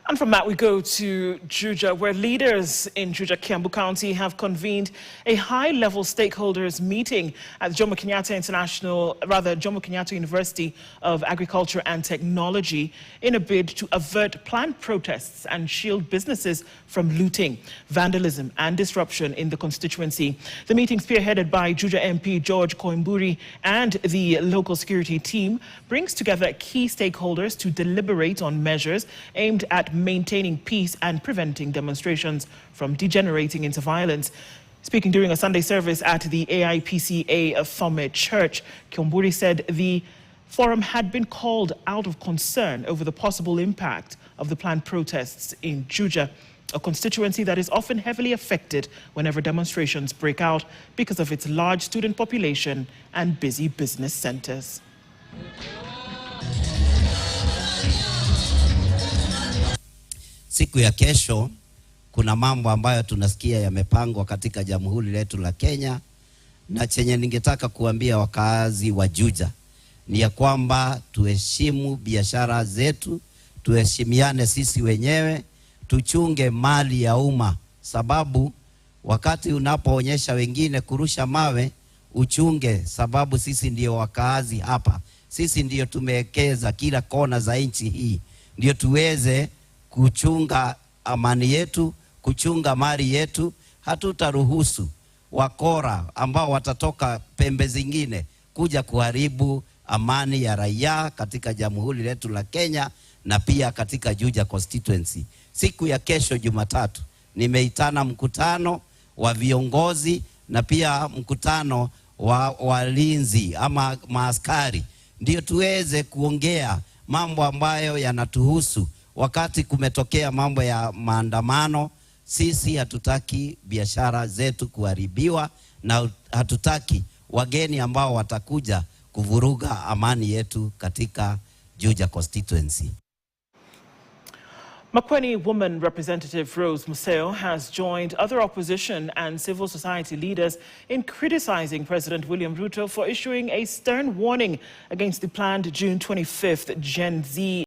And from that, we go to Juja, where leaders in Juja, Kiambu County have convened a high-level stakeholders meeting at Jomo Kenyatta University of Agriculture and Technology in a bid to avert planned protests and shield businesses from looting, vandalism and disruption in the constituency. The meeting, spearheaded by Juja MP George Koimburi and the local security team, brings together key stakeholders to deliberate on measures aimed at maintaining peace and preventing demonstrations from degenerating into violence. Speaking during a Sunday service at the AIPCA Fome Church, Koimburi said the forum had been called out of concern over the possible impact of the planned protests in Juja, a constituency that is often heavily affected whenever demonstrations break out because of its large student population and busy business centers. Siku ya kesho kuna mambo ambayo tunasikia yamepangwa katika jamhuri letu la Kenya, na chenye ningetaka kuambia wakazi wa Juja ni ya kwamba tuheshimu biashara zetu, tuheshimiane sisi wenyewe, tuchunge mali ya umma, sababu wakati unapoonyesha wengine kurusha mawe, uchunge, sababu sisi ndio wakazi hapa, sisi ndio tumewekeza kila kona za nchi hii, ndio tuweze kuchunga amani yetu, kuchunga mali yetu. Hatutaruhusu wakora ambao watatoka pembe zingine kuja kuharibu amani ya raia katika jamhuri letu la Kenya na pia katika Juja constituency. Siku ya kesho Jumatatu nimeitana mkutano wa viongozi na pia mkutano wa walinzi ama maaskari, ndio tuweze kuongea mambo ambayo yanatuhusu. Wakati kumetokea mambo ya maandamano, sisi hatutaki biashara zetu kuharibiwa na hatutaki wageni ambao watakuja kuvuruga amani yetu katika Juja constituency. Makueni woman representative Rose Museo has joined other opposition and civil society leaders in criticizing President William Ruto for issuing a stern warning against the planned June 25th Gen Z